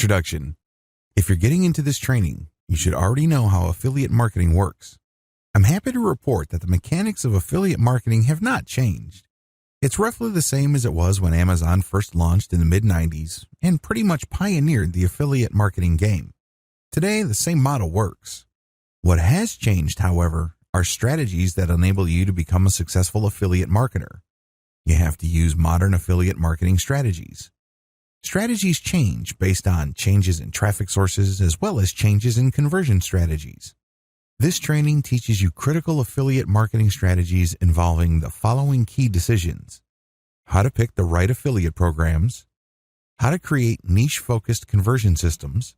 Introduction. If you're getting into this training, you should already know how affiliate marketing works. I'm happy to report that the mechanics of affiliate marketing have not changed. It's roughly the same as it was when Amazon first launched in the mid-90s and pretty much pioneered the affiliate marketing game. Today, the same model works. What has changed, however, are strategies that enable you to become a successful affiliate marketer. You have to use modern affiliate marketing strategies. Strategies change based on changes in traffic sources as well as changes in conversion strategies. This training teaches you critical affiliate marketing strategies involving the following key decisions: how to pick the right affiliate programs, how to create niche-focused conversion systems,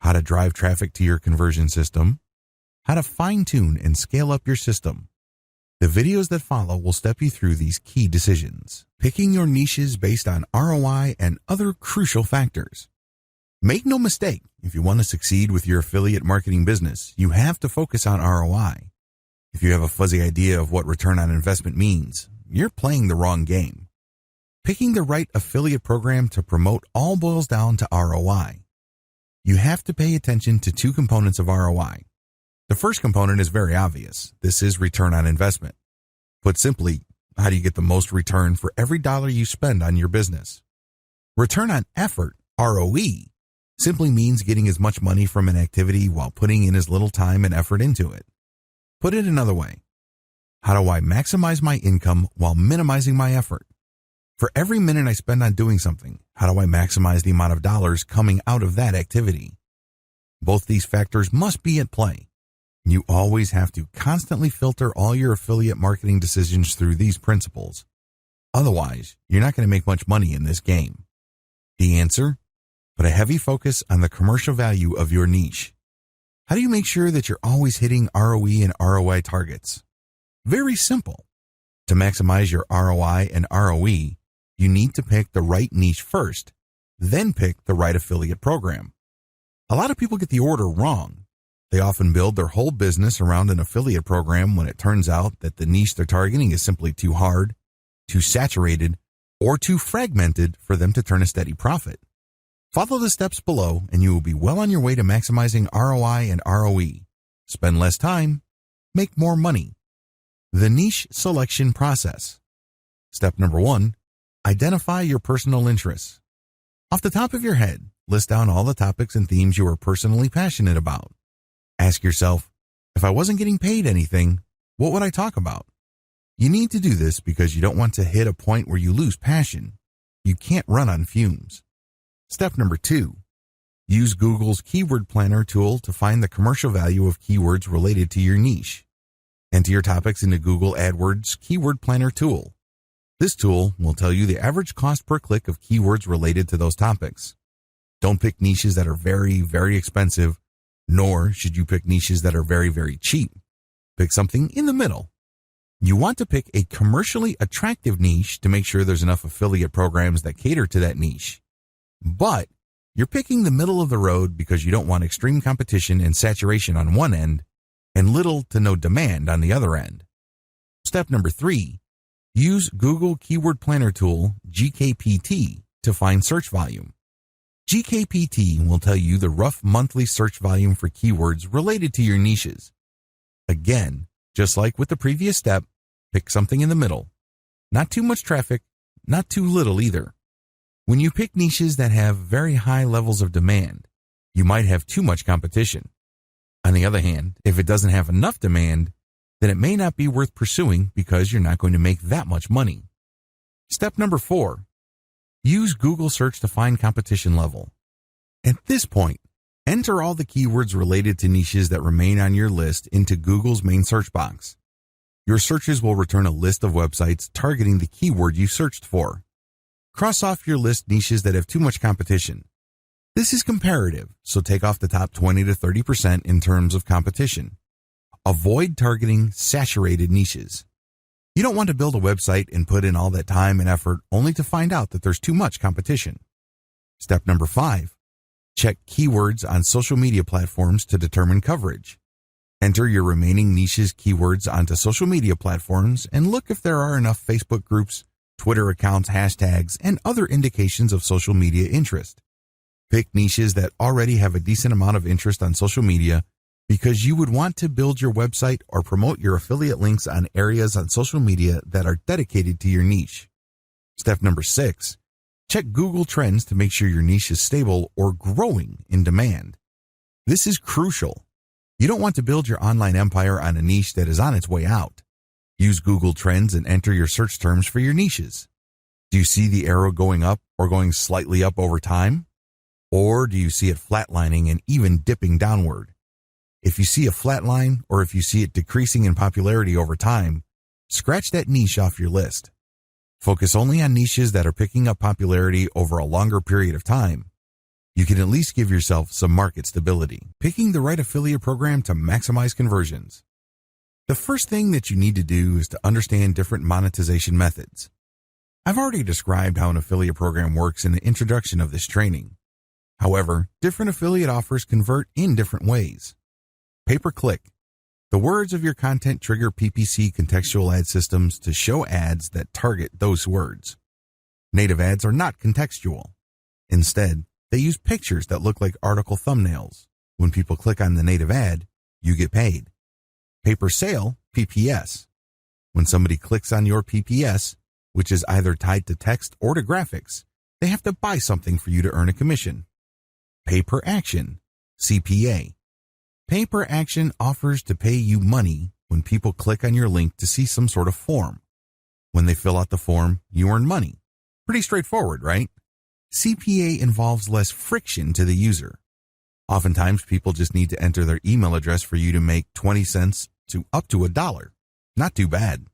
how to drive traffic to your conversion system, how to fine-tune and scale up your system. The videos that follow will step you through these key decisions, picking your niches based on ROI and other crucial factors. Make no mistake, if you want to succeed with your affiliate marketing business, you have to focus on ROI. If you have a fuzzy idea of what return on investment means, you're playing the wrong game. Picking the right affiliate program to promote all boils down to ROI. You have to pay attention to two components of ROI. The first component is very obvious. This is return on investment. Put simply, how do you get the most return for every dollar you spend on your business? Return on effort, ROE, simply means getting as much money from an activity while putting in as little time and effort into it. Put it another way. How do I maximize my income while minimizing my effort? For every minute I spend on doing something, how do I maximize the amount of dollars coming out of that activity? Both these factors must be at play. You always have to constantly filter all your affiliate marketing decisions through these principles. Otherwise, you're not going to make much money in this game. The answer? Put a heavy focus on the commercial value of your niche. How do you make sure that you're always hitting ROE and ROI targets? Very simple. To maximize your ROI and ROE, you need to pick the right niche first, then pick the right affiliate program. A lot of people get the order wrong. They often build their whole business around an affiliate program when it turns out that the niche they're targeting is simply too hard, too saturated, or too fragmented for them to turn a steady profit. Follow the steps below and you will be well on your way to maximizing ROI and ROE. Spend less time, make more money. The niche selection process. Step number 1, identify your personal interests. Off the top of your head, list down all the topics and themes you are personally passionate about. Ask yourself, if I wasn't getting paid anything, what would I talk about? You need to do this because you don't want to hit a point where you lose passion. You can't run on fumes. Step number 2, use Google's Keyword Planner tool to find the commercial value of keywords related to your niche. Enter your topics into Google AdWords Keyword Planner tool. This tool will tell you the average cost per click of keywords related to those topics. Don't pick niches that are very, very expensive, nor should you pick niches that are very, very cheap. Pick something in the middle. You want to pick a commercially attractive niche to make sure there's enough affiliate programs that cater to that niche. But you're picking the middle of the road because you don't want extreme competition and saturation on one end and little to no demand on the other end. Step number 3, use Google Keyword Planner tool, GKPT, to find search volume. GKPT will tell you the rough monthly search volume for keywords related to your niches. Again, just like with the previous step, pick something in the middle. Not too much traffic, not too little either. When you pick niches that have very high levels of demand, you might have too much competition. On the other hand, if it doesn't have enough demand, then it may not be worth pursuing because you're not going to make that much money. Step number 4, use Google search to find competition level. At this point, enter all the keywords related to niches that remain on your list into Google's main search box. Your searches will return a list of websites targeting the keyword you searched for. Cross off your list niches that have too much competition. This is comparative, so take off the top 20 to 30% in terms of competition. Avoid targeting saturated niches. You don't want to build a website and put in all that time and effort only to find out that there's too much competition. Step number 5, check keywords on social media platforms to determine coverage. Enter your remaining niches keywords onto social media platforms and look if there are enough Facebook groups, Twitter accounts, hashtags, and other indications of social media interest. Pick niches that already have a decent amount of interest on social media because you would want to build your website or promote your affiliate links on areas on social media that are dedicated to your niche. Step number 6, check Google Trends to make sure your niche is stable or growing in demand. This is crucial. You don't want to build your online empire on a niche that is on its way out. Use Google Trends and enter your search terms for your niches. Do you see the arrow going up or going slightly up over time? Or do you see it flatlining and even dipping downward? If you see a flat line or if you see it decreasing in popularity over time, scratch that niche off your list. Focus only on niches that are picking up popularity over a longer period of time. You can at least give yourself some market stability. Picking the right affiliate program to maximize conversions. The first thing that you need to do is to understand different monetization methods. I've already described how an affiliate program works in the introduction of this training. However, different affiliate offers convert in different ways. Pay-per-click. The words of your content trigger PPC contextual ad systems to show ads that target those words. Native ads are not contextual. Instead, they use pictures that look like article thumbnails. When people click on the native ad, you get paid. Pay-per-sale, PPS. When somebody clicks on your PPS, which is either tied to text or to graphics, they have to buy something for you to earn a commission. Pay-per-action, CPA. Pay-per-action offers to pay you money when people click on your link to see some sort of form. When they fill out the form, you earn money. Pretty straightforward, right? CPA involves less friction to the user. Oftentimes, people just need to enter their email address for you to make 20 cents to up to $1. Not too bad.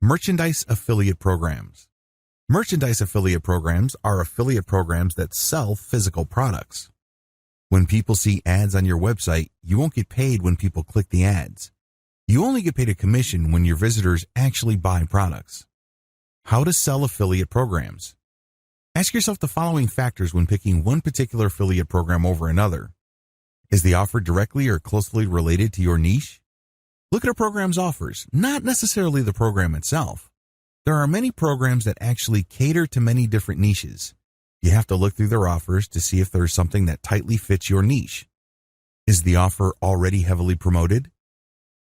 Merchandise affiliate programs. Merchandise affiliate programs are affiliate programs that sell physical products. When people see ads on your website, you won't get paid when people click the ads. You only get paid a commission when your visitors actually buy products. How to sell affiliate programs. Ask yourself the following factors when picking one particular affiliate program over another. Is the offer directly or closely related to your niche? Look at a program's offers, not necessarily the program itself. There are many programs that actually cater to many different niches. You have to look through their offers to see if there is something that tightly fits your niche. Is the offer already heavily promoted?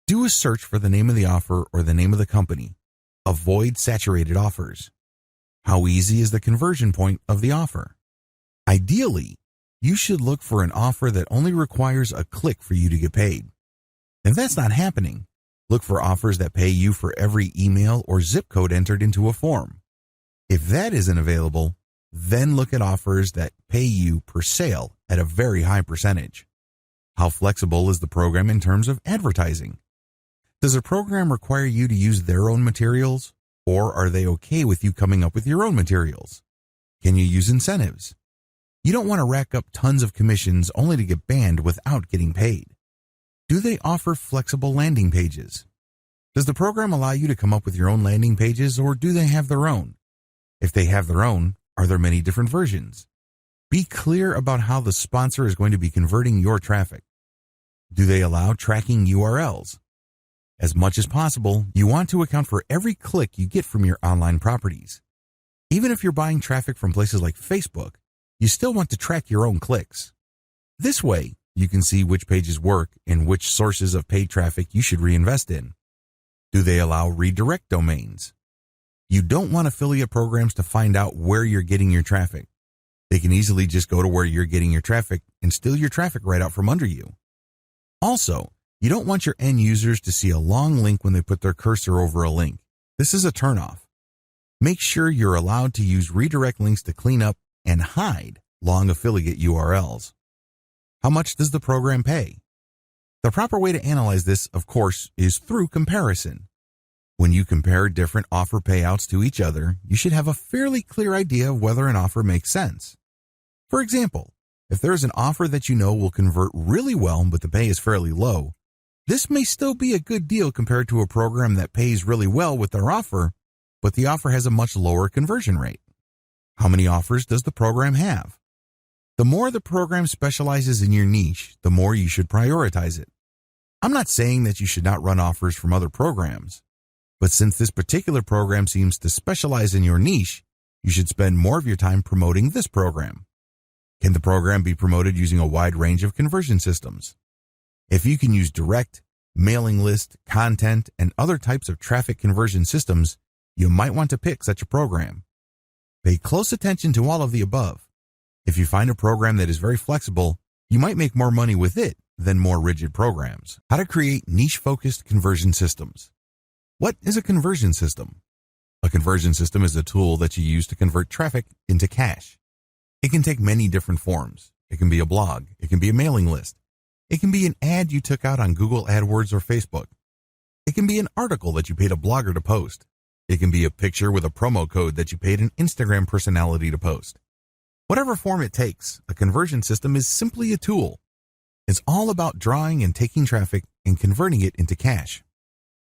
Do a search for the name of the offer or the name of the company. Avoid saturated offers. How easy is the conversion point of the offer? Ideally, you should look for an offer that only requires a click for you to get paid. If that's not happening, look for offers that pay you for every email or zip code entered into a form. If that isn't available, then look at offers that pay you per sale at a very high percentage. How flexible is the program in terms of advertising? Does a program require you to use their own materials, or are they okay with you coming up with your own materials? Can you use incentives? You don't want to rack up tons of commissions only to get banned without getting paid. Do they offer flexible landing pages? Does the program allow you to come up with your own landing pages, or do they have their own? If they have their own, are there many different versions? Be clear about how the sponsor is going to be converting your traffic. Do they allow tracking URLs? As much as possible, you want to account for every click you get from your online properties. Even if you're buying traffic from places like Facebook, you still want to track your own clicks. This way, you can see which pages work and which sources of paid traffic you should reinvest in. Do they allow redirect domains? You don't want affiliate programs to find out where you're getting your traffic. They can easily just go to where you're getting your traffic and steal your traffic right out from under you. Also, you don't want your end users to see a long link when they put their cursor over a link. This is a turnoff. Make sure you're allowed to use redirect links to clean up and hide long affiliate URLs. How much does the program pay? The proper way to analyze this, of course, is through comparison. When you compare different offer payouts to each other, you should have a fairly clear idea of whether an offer makes sense. For example, if there is an offer that you know will convert really well but the pay is fairly low, this may still be a good deal compared to a program that pays really well with their offer, but the offer has a much lower conversion rate. How many offers does the program have? The more the program specializes in your niche, the more you should prioritize it. I'm not saying that you should not run offers from other programs, but since this particular program seems to specialize in your niche, you should spend more of your time promoting this program. Can the program be promoted using a wide range of conversion systems? If you can use direct, mailing list, content, and other types of traffic conversion systems, you might want to pick such a program. Pay close attention to all of the above. If you find a program that is very flexible, you might make more money with it than more rigid programs. How to create niche-focused conversion systems. What is a conversion system? A conversion system is a tool that you use to convert traffic into cash. It can take many different forms. It can be a blog. It can be a mailing list. It can be an ad you took out on Google AdWords or Facebook. It can be an article that you paid a blogger to post. It can be a picture with a promo code that you paid an Instagram personality to post. Whatever form it takes, a conversion system is simply a tool. It's all about drawing and taking traffic and converting it into cash.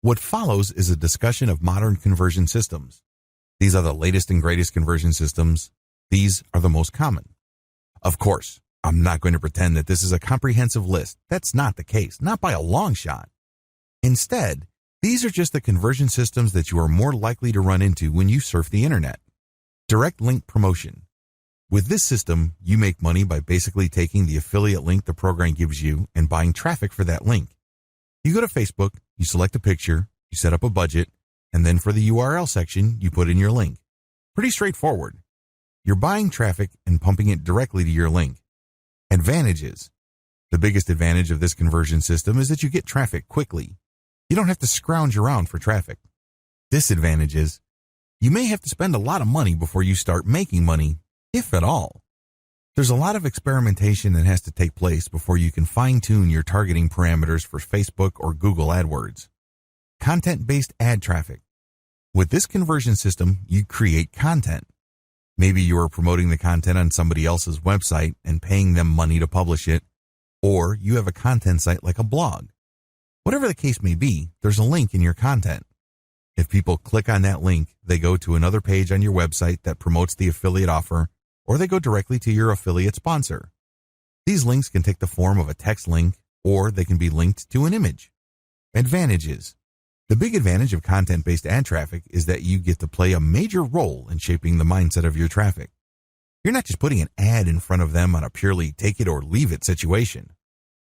What follows is a discussion of modern conversion systems. These are the latest and greatest conversion systems. These are the most common. Of course, I'm not going to pretend that this is a comprehensive list. That's not the case, not by a long shot. Instead, these are just the conversion systems that you are more likely to run into when you surf the internet. Direct link promotion. With this system, you make money by basically taking the affiliate link the program gives you and buying traffic for that link. You go to Facebook, you select a picture, you set up a budget, and then for the URL section, you put in your link. Pretty straightforward. You're buying traffic and pumping it directly to your link. Advantages. The biggest advantage of this conversion system is that you get traffic quickly. You don't have to scrounge around for traffic. Disadvantages. You may have to spend a lot of money before you start making money, if at all. There's a lot of experimentation that has to take place before you can fine-tune your targeting parameters for Facebook or Google AdWords. Content-based ad traffic. With this conversion system, you create content. Maybe you are promoting the content on somebody else's website and paying them money to publish it, or you have a content site like a blog. Whatever the case may be, there's a link in your content. If people click on that link, they go to another page on your website that promotes the affiliate offer, or they go directly to your affiliate sponsor. These links can take the form of a text link, or they can be linked to an image. Advantages. The big advantage of content-based ad traffic is that you get to play a major role in shaping the mindset of your traffic. You're not just putting an ad in front of them on a purely take it or leave it situation.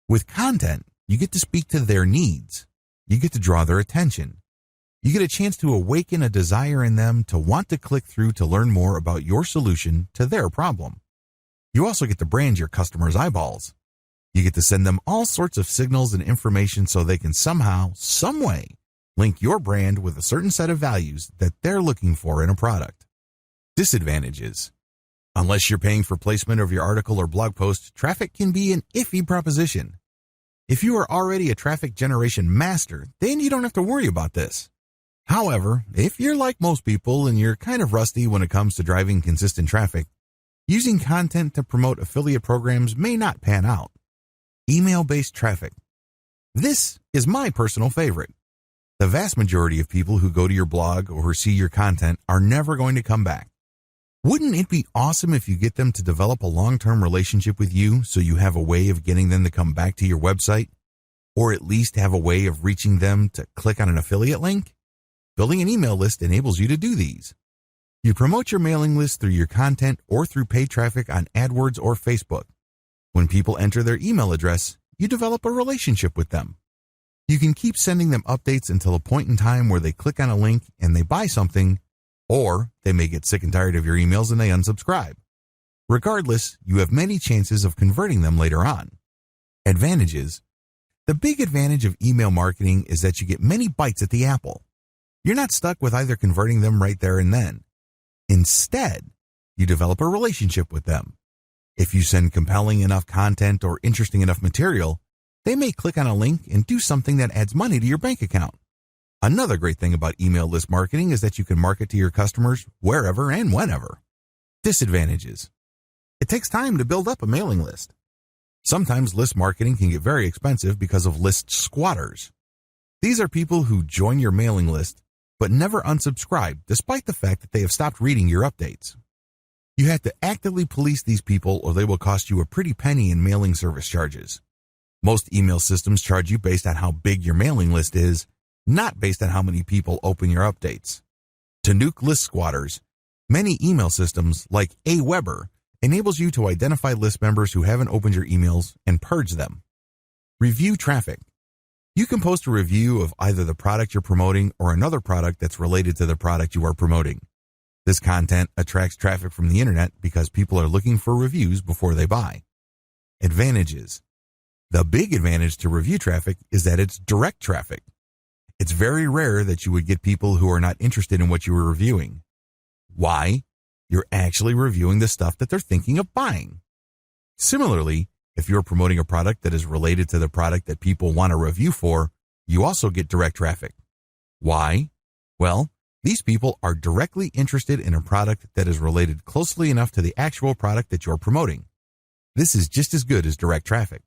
With content, you get to speak to their needs. You get to draw their attention. You get a chance to awaken a desire in them to want to click through to learn more about your solution to their problem. You also get to brand your customers' eyeballs. You get to send them all sorts of signals and information so they can somehow, some way, link your brand with a certain set of values that they're looking for in a product. Disadvantages. Unless you're paying for placement of your article or blog post, traffic can be an iffy proposition. If you are already a traffic generation master, then you don't have to worry about this. However, if you're like most people and you're kind of rusty when it comes to driving consistent traffic, using content to promote affiliate programs may not pan out. Email-based traffic. This is my personal favorite. The vast majority of people who go to your blog or who see your content are never going to come back. Wouldn't it be awesome if you get them to develop a long-term relationship with you so you have a way of getting them to come back to your website? Or at least have a way of reaching them to click on an affiliate link? Building an email list enables you to do these. You promote your mailing list through your content or through paid traffic on AdWords or Facebook. When people enter their email address, you develop a relationship with them. You can keep sending them updates until a point in time where they click on a link and they buy something, or they may get sick and tired of your emails and they unsubscribe. Regardless, you have many chances of converting them later on. Advantages. The big advantage of email marketing is that you get many bites at the apple. You're not stuck with either converting them right there and then. Instead, you develop a relationship with them. If you send compelling enough content or interesting enough material, they may click on a link and do something that adds money to your bank account. Another great thing about email list marketing is that you can market to your customers wherever and whenever. Disadvantages. It takes time to build up a mailing list. Sometimes list marketing can get very expensive because of list squatters. These are people who join your mailing list but never unsubscribe despite the fact that they have stopped reading your updates. You have to actively police these people or they will cost you a pretty penny in mailing service charges. Most email systems charge you based on how big your mailing list is, not based on how many people open your updates. To nuke list squatters, many email systems like Aweber enables you to identify list members who haven't opened your emails and purge them. Review traffic. You can post a review of either the product you're promoting or another product that's related to the product you are promoting. This content attracts traffic from the internet because people are looking for reviews before they buy. Advantages. The big advantage to review traffic is that it's direct traffic. It's very rare that you would get people who are not interested in what you were reviewing. Why? You're actually reviewing the stuff that they're thinking of buying. Similarly, if you're promoting a product that is related to the product that people want a review for, you also get direct traffic. Why? Well, these people are directly interested in a product that is related closely enough to the actual product that you're promoting. This is just as good as direct traffic.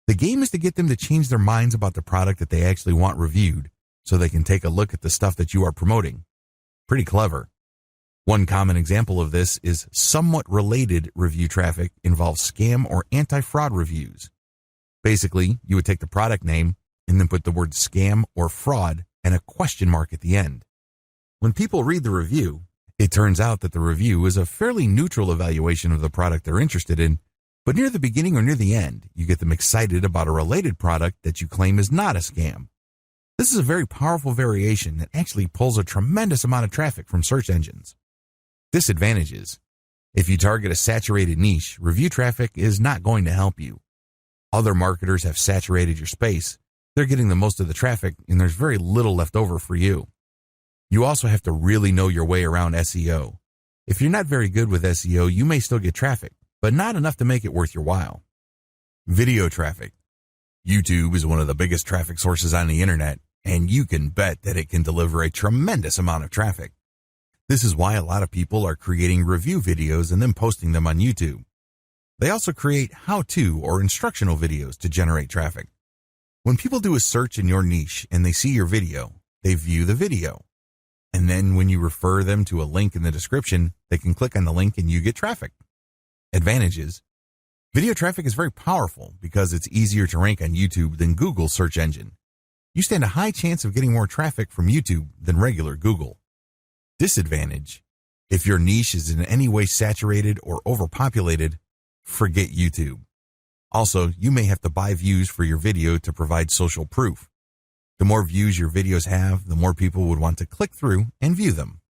The game is to get them to change their minds about the product that they actually want reviewed so they can take a look at the stuff that you are promoting. Pretty clever. One common example of this is somewhat related review traffic involves scam or anti-fraud reviews. Basically, you would take the product name and then put the word scam or fraud and a question mark at the end. When people read the review, it turns out that the review is a fairly neutral evaluation of the product they're interested in, but near the beginning or near the end, you get them excited about a related product that you claim is not a scam. This is a very powerful variation that actually pulls a tremendous amount of traffic from search engines. Disadvantages. If you target a saturated niche, review traffic is not going to help you. Other marketers have saturated your space. They're getting the most of the traffic, and there's very little left over for you. You also have to really know your way around SEO. If you're not very good with SEO, you may still get traffic, but not enough to make it worth your while. Video traffic. YouTube is one of the biggest traffic sources on the internet, and you can bet that it can deliver a tremendous amount of traffic. This is why a lot of people are creating review videos and then posting them on YouTube. They also create how-to or instructional videos to generate traffic. When people do a search in your niche and they see your video, they view the video. And then when you refer them to a link in the description, they can click on the link and you get traffic. Advantages. Video traffic is very powerful because it's easier to rank on YouTube than Google's search engine. You stand a high chance of getting more traffic from YouTube than regular Google. Disadvantage. If your niche is in any way saturated or overpopulated, forget YouTube. Also, you may have to buy views for your video to provide social proof. The more views your videos have, the more people would want to click through and view them.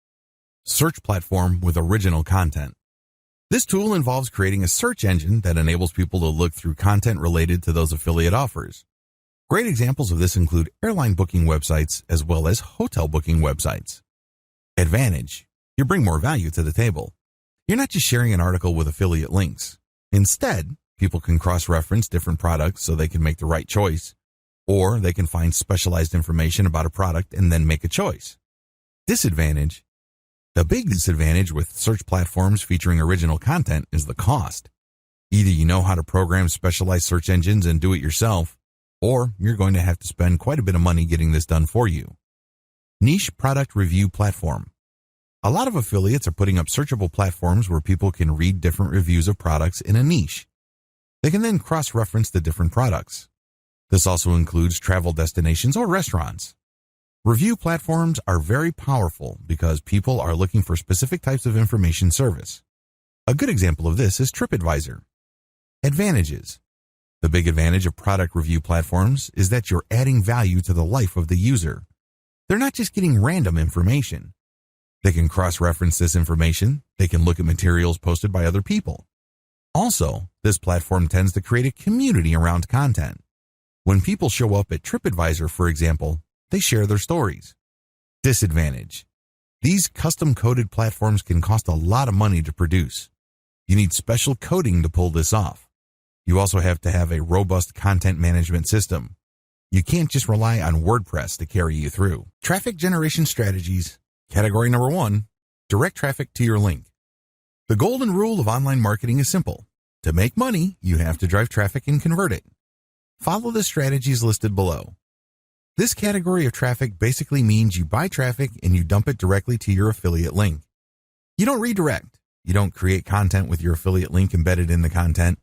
Search platform with original content. This tool involves creating a search engine that enables people to look through content related to those affiliate offers. Great examples of this include airline booking websites as well as hotel booking websites. Advantage. You bring more value to the table. You're not just sharing an article with affiliate links. Instead, people can cross-reference different products so they can make the right choice, or they can find specialized information about a product and then make a choice. Disadvantage. The big disadvantage with search platforms featuring original content is the cost. Either you know how to program specialized search engines and do it yourself, or you're going to have to spend quite a bit of money getting this done for you. Niche product review platform. A lot of affiliates are putting up searchable platforms where people can read different reviews of products in a niche. They can then cross-reference the different products. This also includes travel destinations or restaurants. Review platforms are very powerful because people are looking for specific types of information service. A good example of this is TripAdvisor. Advantages. The big advantage of product review platforms is that you're adding value to the life of the user. They're not just getting random information. They can cross-reference this information. They can look at materials posted by other people. Also, this platform tends to create a community around content. When people show up at TripAdvisor, for example, they share their stories. Disadvantage. These custom-coded platforms can cost a lot of money to produce. You need special coding to pull this off. You also have to have a robust content management system. You can't just rely on WordPress to carry you through. Traffic generation strategies. Category number 1, direct traffic to your link. The golden rule of online marketing is simple. To make money, you have to drive traffic and convert it. Follow the strategies listed below. This category of traffic basically means you buy traffic and you dump it directly to your affiliate link. You don't redirect. You don't create content with your affiliate link embedded in the content.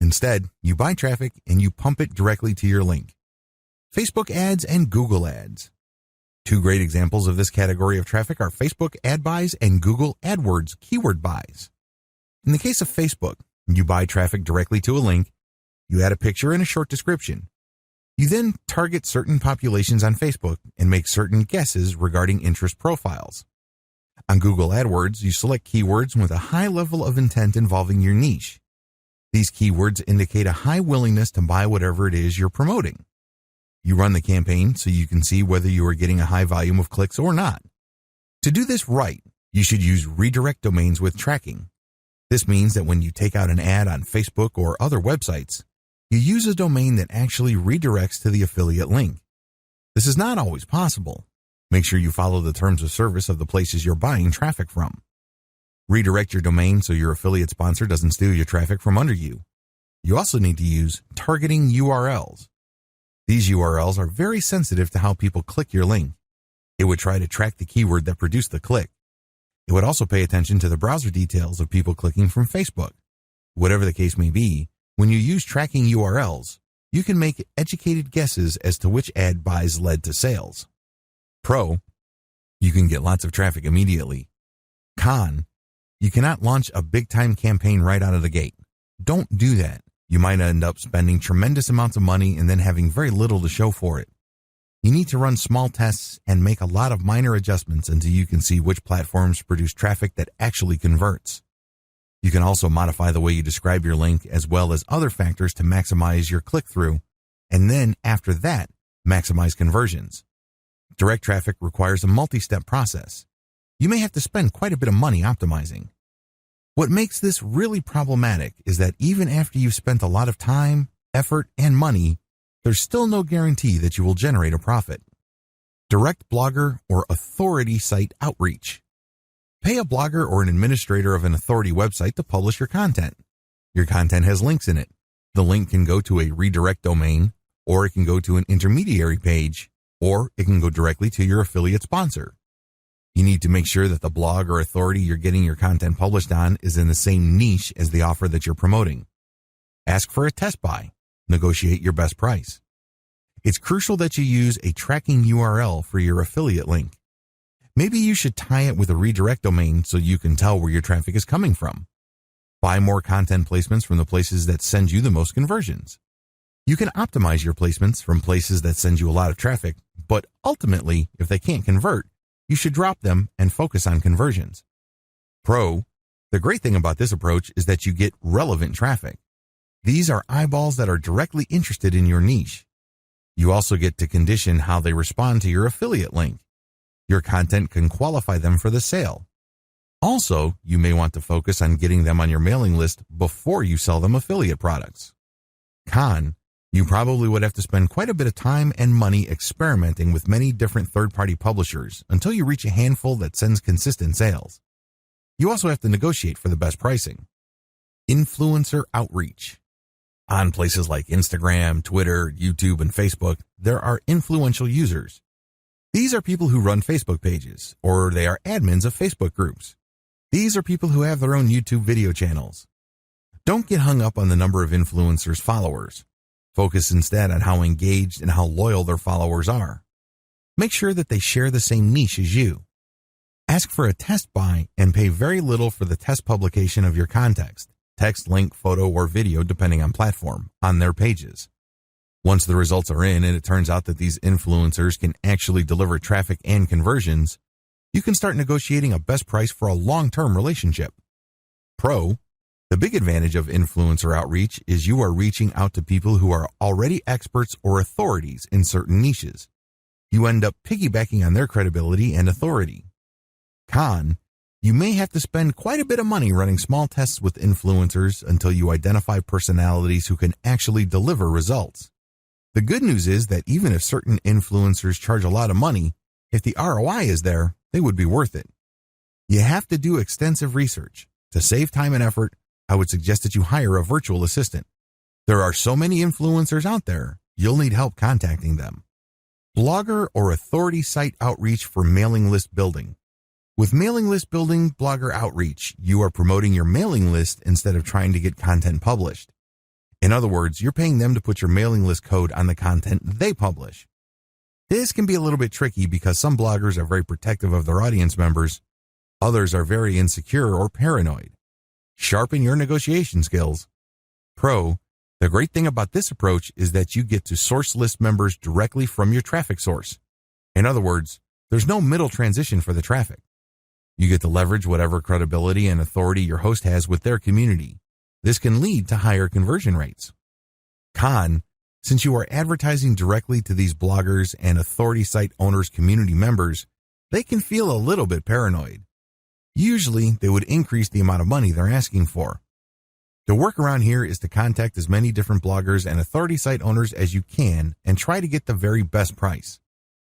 Instead, you buy traffic and you pump it directly to your link. Facebook ads and Google ads. Two great examples of this category of traffic are Facebook ad buys and Google AdWords keyword buys. In the case of Facebook, you buy traffic directly to a link, you add a picture and a short description. You then target certain populations on Facebook and make certain guesses regarding interest profiles. On Google AdWords, you select keywords with a high level of intent involving your niche. These keywords indicate a high willingness to buy whatever it is you're promoting. You run the campaign so you can see whether you are getting a high volume of clicks or not. To do this right, you should use redirect domains with tracking. This means that when you take out an ad on Facebook or other websites, you use a domain that actually redirects to the affiliate link. This is not always possible. Make sure you follow the terms of service of the places you're buying traffic from. Redirect your domain so your affiliate sponsor doesn't steal your traffic from under you. You also need to use targeting URLs. These URLs are very sensitive to how people click your link. It would try to track the keyword that produced the click. It would also pay attention to the browser details of people clicking from Facebook. Whatever the case may be, when you use tracking URLs, you can make educated guesses as to which ad buys led to sales. Pro, you can get lots of traffic immediately. Con, you cannot launch a big-time campaign right out of the gate. Don't do that. You might end up spending tremendous amounts of money and then having very little to show for it. You need to run small tests and make a lot of minor adjustments until you can see which platforms produce traffic that actually converts. You can also modify the way you describe your link as well as other factors to maximize your click-through, and then after that, maximize conversions. Direct traffic requires a multi-step process. You may have to spend quite a bit of money optimizing. What makes this really problematic is that even after you've spent a lot of time, effort, and money, there's still no guarantee that you will generate a profit. Direct blogger or authority site outreach. Pay a blogger or an administrator of an authority website to publish your content. Your content has links in it. The link can go to a redirect domain, or it can go to an intermediary page, or it can go directly to your affiliate sponsor. You need to make sure that the blog or authority you're getting your content published on is in the same niche as the offer that you're promoting. Ask for a test buy. Negotiate your best price. It's crucial that you use a tracking URL for your affiliate link. Maybe you should tie it with a redirect domain so you can tell where your traffic is coming from. Buy more content placements from the places that send you the most conversions. You can optimize your placements from places that send you a lot of traffic, but ultimately, if they can't convert, you should drop them and focus on conversions. Pro, the great thing about this approach is that you get relevant traffic. These are eyeballs that are directly interested in your niche. You also get to condition how they respond to your affiliate link. Your content can qualify them for the sale. Also, you may want to focus on getting them on your mailing list before you sell them affiliate products. Con, you probably would have to spend quite a bit of time and money experimenting with many different third-party publishers until you reach a handful that sends consistent sales. You also have to negotiate for the best pricing. Influencer outreach. On places like Instagram, Twitter, YouTube, and Facebook, there are influential users. These are people who run Facebook pages, or they are admins of Facebook groups. These are people who have their own YouTube video channels. Don't get hung up on the number of influencers' followers. Focus instead on how engaged and how loyal their followers are. Make sure that they share the same niche as you. Ask for a test buy and pay very little for the test publication of your context, text, link, photo, or video depending on platform, on their pages. Once the results are in and it turns out that these influencers can actually deliver traffic and conversions, you can start negotiating a best price for a long-term relationship. Pro, the big advantage of influencer outreach is you are reaching out to people who are already experts or authorities in certain niches. You end up piggybacking on their credibility and authority. Con, you may have to spend quite a bit of money running small tests with influencers until you identify personalities who can actually deliver results. The good news is that even if certain influencers charge a lot of money, if the ROI is there, they would be worth it. You have to do extensive research. To save time and effort, I would suggest that you hire a virtual assistant. There are so many influencers out there, you'll need help contacting them. Blogger or authority site outreach for mailing list building. With mailing list building, blogger outreach, you are promoting your mailing list instead of trying to get content published. In other words, you're paying them to put your mailing list code on the content they publish. This can be a little bit tricky because some bloggers are very protective of their audience members. Others are very insecure or paranoid. Sharpen your negotiation skills. Pro, the great thing about this approach is that you get to source list members directly from your traffic source. In other words, there's no middle transition for the traffic. You get to leverage whatever credibility and authority your host has with their community. This can lead to higher conversion rates. Con, since you are advertising directly to these bloggers and authority site owners' community members, they can feel a little bit paranoid. Usually, they would increase the amount of money they're asking for. The workaround here is to contact as many different bloggers and authority site owners as you can and try to get the very best price.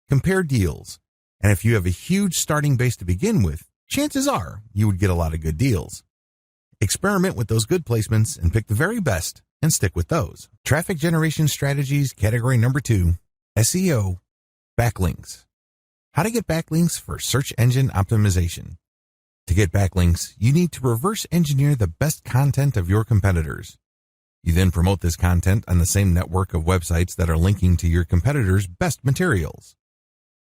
Compare deals, and if you have a huge starting base to begin with, chances are you would get a lot of good deals. Experiment with those good placements and pick the very best and stick with those. Traffic generation strategies, category number 2, SEO, backlinks. How to get backlinks for search engine optimization. To get backlinks, you need to reverse engineer the best content of your competitors. You then promote this content on the same network of websites that are linking to your competitors' best materials.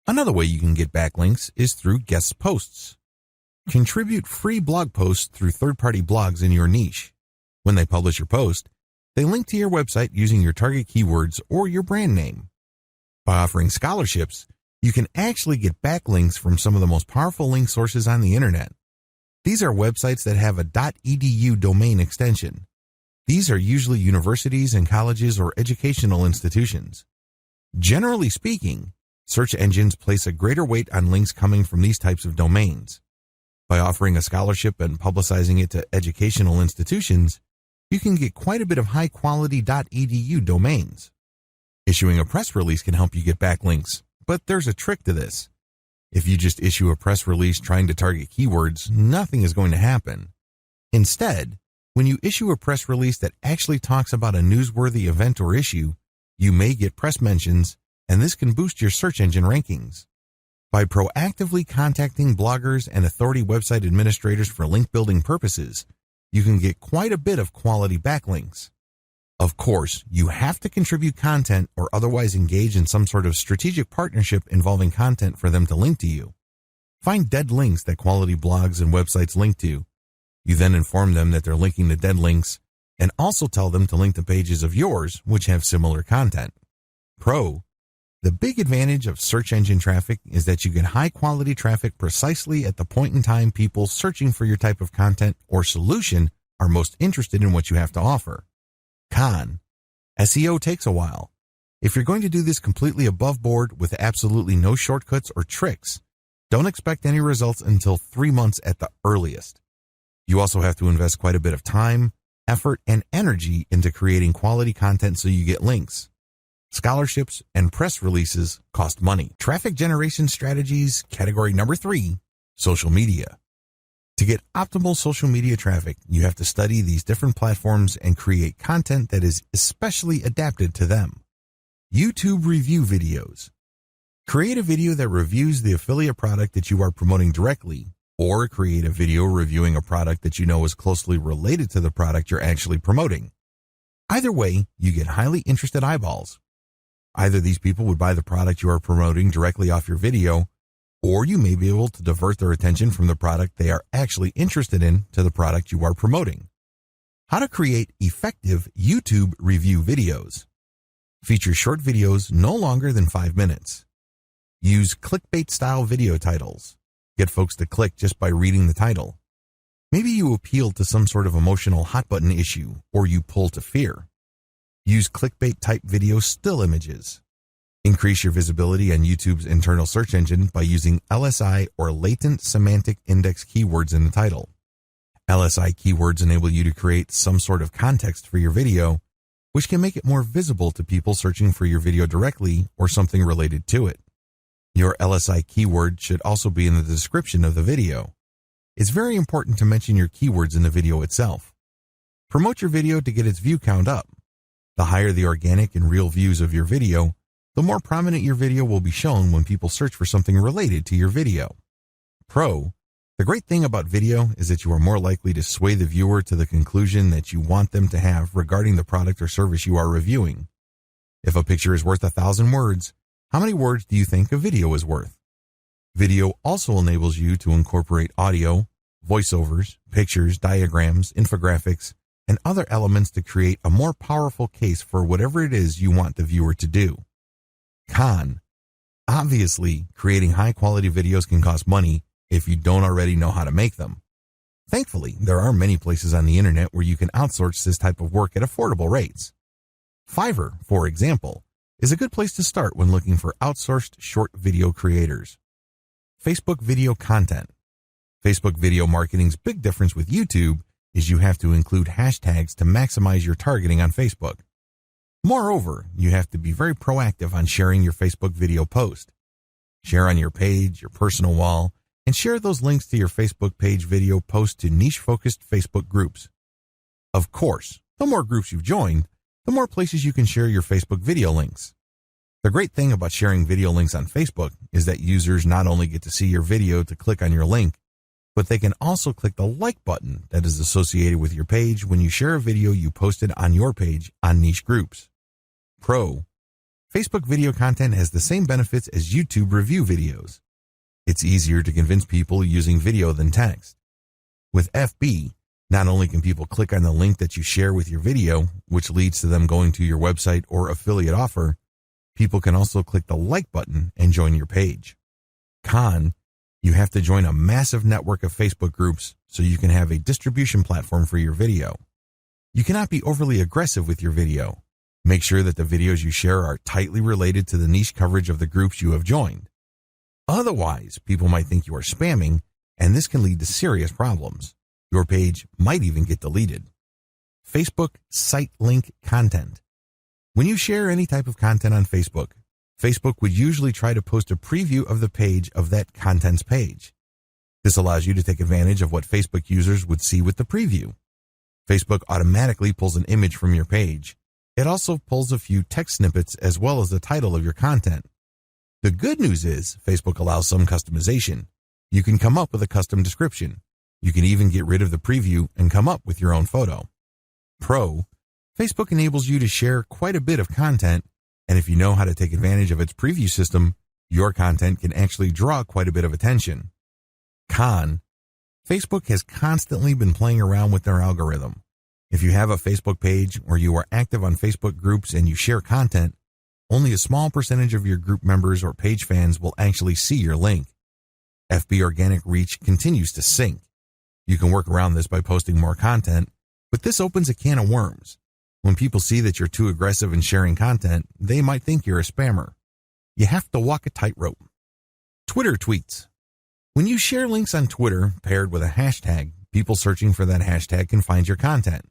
Another way you can get backlinks is through guest posts. Contribute free blog posts through third-party blogs in your niche. When they publish your post, they link to your website using your target keywords or your brand name. By offering scholarships, you can actually get backlinks from some of the most powerful link sources on the internet. These are websites that have a .edu domain extension. These are usually universities and colleges or educational institutions. Generally speaking, search engines place a greater weight on links coming from these types of domains. By offering a scholarship and publicizing it to educational institutions, you can get quite a bit of high-quality .edu domains. Issuing a press release can help you get backlinks, but there's a trick to this. If you just issue a press release trying to target keywords, nothing is going to happen. Instead, when you issue a press release that actually talks about a newsworthy event or issue, you may get press mentions, and this can boost your search engine rankings. By proactively contacting bloggers and authority website administrators for link building purposes, you can get quite a bit of quality backlinks. Of course, you have to contribute content or otherwise engage in some sort of strategic partnership involving content for them to link to you. Find dead links that quality blogs and websites link to. You then inform them that they're linking to dead links and also tell them to link to pages of yours which have similar content. Pro, the big advantage of search engine traffic is that you get high-quality traffic precisely at the point in time people searching for your type of content or solution are most interested in what you have to offer. Con, SEO takes a while. If you're going to do this completely above board with absolutely no shortcuts or tricks, don't expect any results until 3 months at the earliest. You also have to invest quite a bit of time, effort, and energy into creating quality content so you get links. Scholarships and press releases cost money. Traffic generation strategies, category number 3, social media. To get optimal social media traffic, you have to study these different platforms and create content that is especially adapted to them. YouTube review videos. Create a video that reviews the affiliate product that you are promoting directly, or create a video reviewing a product that you know is closely related to the product you're actually promoting. Either way, you get highly interested eyeballs. Either these people would buy the product you are promoting directly off your video, or you may be able to divert their attention from the product they are actually interested in to the product you are promoting. How to create effective YouTube review videos. Feature short videos no longer than 5 minutes. Use clickbait-style video titles. Get folks to click just by reading the title. Maybe you appeal to some sort of emotional hot-button issue, or you pull to fear. Use clickbait-type video still images. Increase your visibility on YouTube's internal search engine by using LSI or latent semantic index keywords in the title. LSI keywords enable you to create some sort of context for your video, which can make it more visible to people searching for your video directly or something related to it. Your LSI keyword should also be in the description of the video. It's very important to mention your keywords in the video itself. Promote your video to get its view count up. The higher the organic and real views of your video, the more prominent your video will be shown when people search for something related to your video. Pro, the great thing about video is that you are more likely to sway the viewer to the conclusion that you want them to have regarding the product or service you are reviewing. If a picture is worth 1,000 words, how many words do you think a video is worth? Video also enables you to incorporate audio, voiceovers, pictures, diagrams, infographics, and other elements to create a more powerful case for whatever it is you want the viewer to do. Con. Obviously, creating high-quality videos can cost money if you don't already know how to make them. Thankfully, there are many places on the internet where you can outsource this type of work at affordable rates. Fiverr, for example, is a good place to start when looking for outsourced short video creators. Facebook video content. Facebook video marketing's big difference with YouTube is you have to include hashtags to maximize your targeting on Facebook. Moreover, you have to be very proactive on sharing your Facebook video post. Share on your page, your personal wall, and share those links to your Facebook page video post to niche-focused Facebook groups. Of course, the more groups you've joined, the more places you can share your Facebook video links. The great thing about sharing video links on Facebook is that users not only get to see your video to click on your link, but they can also click the like button that is associated with your page when you share a video you posted on your page on niche groups. Pro. Facebook video content has the same benefits as YouTube review videos. It's easier to convince people using video than text. With FB, not only can people click on the link that you share with your video, which leads to them going to your website or affiliate offer, people can also click the like button and join your page. Con. You have to join a massive network of Facebook groups so you can have a distribution platform for your video. You cannot be overly aggressive with your video. Make sure that the videos you share are tightly related to the niche coverage of the groups you have joined. Otherwise, people might think you are spamming, and this can lead to serious problems. Your page might even get deleted. Facebook site link content. When you share any type of content on Facebook, Facebook would usually try to post a preview of the page of that content's page. This allows you to take advantage of what Facebook users would see with the preview. Facebook automatically pulls an image from your page. It also pulls a few text snippets as well as the title of your content. The good news is Facebook allows some customization. You can come up with a custom description. You can even get rid of the preview and come up with your own photo. Pro. Facebook enables you to share quite a bit of content, and if you know how to take advantage of its preview system, your content can actually draw quite a bit of attention. Con. Facebook has constantly been playing around with their algorithm. If you have a Facebook page or you are active on Facebook groups and you share content, only a small percentage of your group members or page fans will actually see your link. FB organic reach continues to sink. You can work around this by posting more content, but this opens a can of worms. When people see that you're too aggressive in sharing content, they might think you're a spammer. You have to walk a tightrope. Twitter tweets. When you share links on Twitter paired with a hashtag, people searching for that hashtag can find your content.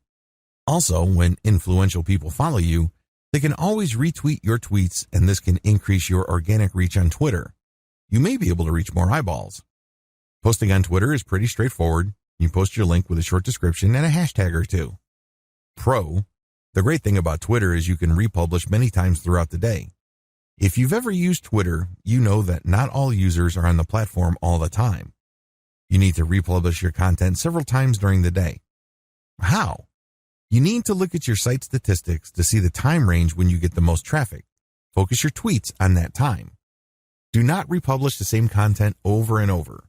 Also, when influential people follow you, they can always retweet your tweets, and this can increase your organic reach on Twitter. You may be able to reach more eyeballs. Posting on Twitter is pretty straightforward. You post your link with a short description and a hashtag or two. Pro. The great thing about Twitter is you can republish many times throughout the day. If you've ever used Twitter, you know that not all users are on the platform all the time. You need to republish your content several times during the day. How? You need to look at your site statistics to see the time range when you get the most traffic. Focus your tweets on that time. Do not republish the same content over and over.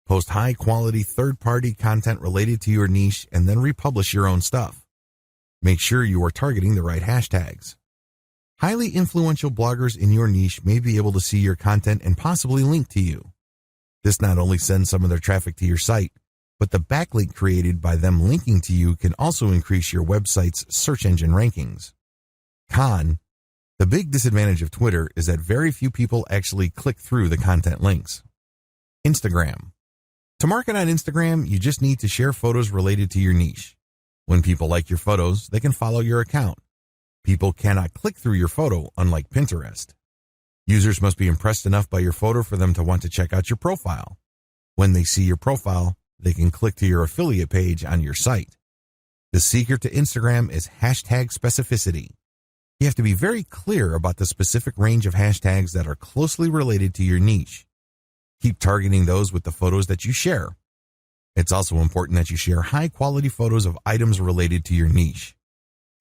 Post high-quality third-party content related to your niche and then republish your own stuff. Make sure you are targeting the right hashtags. Highly influential bloggers in your niche may be able to see your content and possibly link to you. This not only sends some of their traffic to your site, but the backlink created by them linking to you can also increase your website's search engine rankings. Con. The big disadvantage of Twitter is that very few people actually click through the content links. Instagram. To market on Instagram, you just need to share photos related to your niche. When people like your photos, they can follow your account. People cannot click through your photo, unlike Pinterest. Users must be impressed enough by your photo for them to want to check out your profile. When they see your profile, they can click to your affiliate page on your site. The secret to Instagram is hashtag specificity. You have to be very clear about the specific range of hashtags that are closely related to your niche. Keep targeting those with the photos that you share. It's also important that you share high-quality photos of items related to your niche.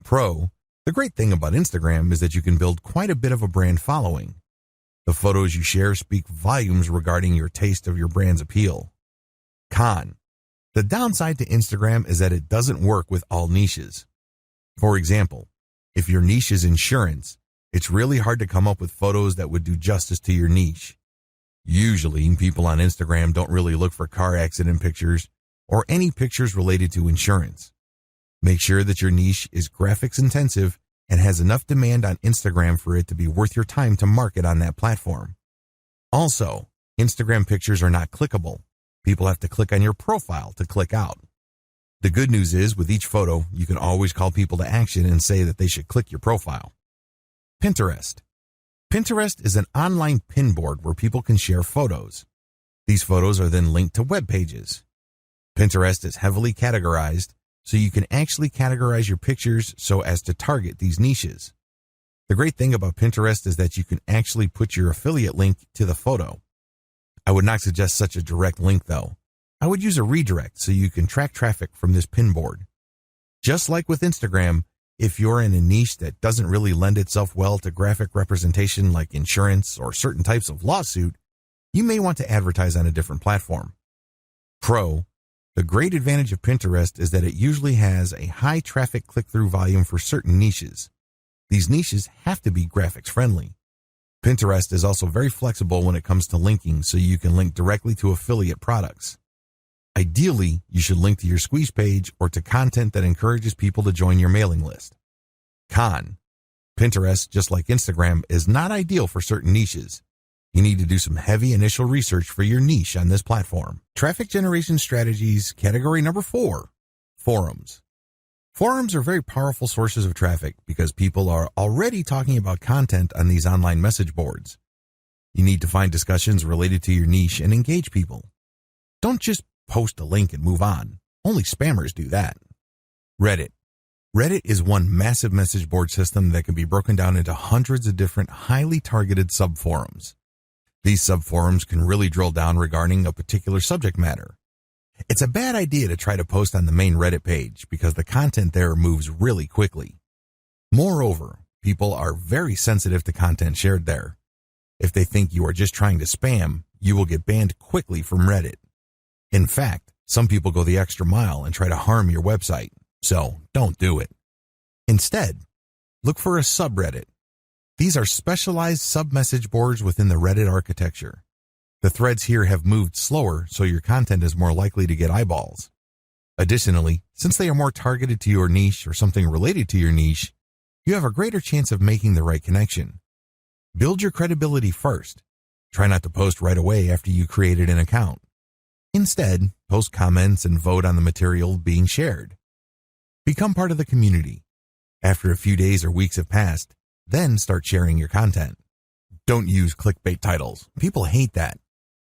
Pro. The great thing about Instagram is that you can build quite a bit of a brand following. The photos you share speak volumes regarding your taste of your brand's appeal. Con. The downside to Instagram is that it doesn't work with all niches. For example, if your niche is insurance, it's really hard to come up with photos that would do justice to your niche. Usually, people on Instagram don't really look for car accident pictures or any pictures related to insurance. Make sure that your niche is graphics intensive and has enough demand on Instagram for it to be worth your time to market on that platform. Also, Instagram pictures are not clickable. People have to click on your profile to click out. The good news is, with each photo, you can always call people to action and say that they should click your profile. Pinterest. Pinterest is an online pin board where people can share photos. These photos are then linked to web pages. Pinterest is heavily categorized, so you can actually categorize your pictures so as to target these niches. The great thing about Pinterest is that you can actually put your affiliate link to the photo. I would not suggest such a direct link though. I would use a redirect so you can track traffic from this pin board. Just like with Instagram, if you're in a niche that doesn't really lend itself well to graphic representation like insurance or certain types of lawsuit, you may want to advertise on a different platform. Pro. The great advantage of Pinterest is that it usually has a high traffic click-through volume for certain niches. These niches have to be graphics friendly. Pinterest is also very flexible when it comes to linking, so you can link directly to affiliate products. Ideally, you should link to your squeeze page or to content that encourages people to join your mailing list. Con. Pinterest, just like Instagram, is not ideal for certain niches. You need to do some heavy initial research for your niche on this platform. Traffic generation strategies, category number 4, forums. Forums are very powerful sources of traffic because people are already talking about content on these online message boards. You need to find discussions related to your niche and engage people. Don't just post a link and move on. Only spammers do that. Reddit. Reddit is one massive message board system that can be broken down into hundreds of different highly targeted subforums. These subforums can really drill down regarding a particular subject matter. It's a bad idea to try to post on the main Reddit page because the content there moves really quickly. Moreover, people are very sensitive to content shared there. If they think you are just trying to spam, you will get banned quickly from Reddit. In fact, some people go the extra mile and try to harm your website, so don't do it. Instead, look for a subreddit. These are specialized sub-message boards within the Reddit architecture. The threads here have moved slower, so your content is more likely to get eyeballs. Additionally, since they are more targeted to your niche or something related to your niche, you have a greater chance of making the right connection. Build your credibility first. Try not to post right away after you created an account. Instead, post comments and vote on the material being shared. Become part of the community. After a few days or weeks have passed, then start sharing your content. Don't use clickbait titles. People hate that.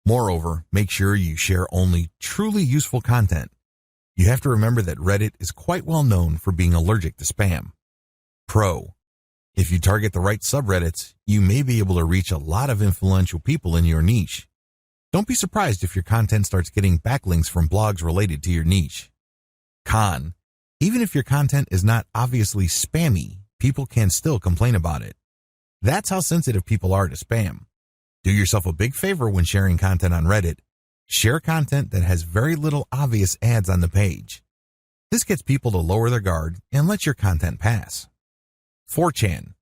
Moreover, make sure you share only truly useful content. You have to remember that Reddit is quite well known for being allergic to spam. Pro. If you target the right subreddits, you may be able to reach a lot of influential people in your niche. Don't be surprised if your content starts getting backlinks from blogs related to your niche. Con. Even if your content is not obviously spammy, people can still complain about it. That's how sensitive people are to spam. Do yourself a big favor when sharing content on Reddit. Share content that has very little obvious ads on the page. This gets people to lower their guard and let your content pass. 4chan.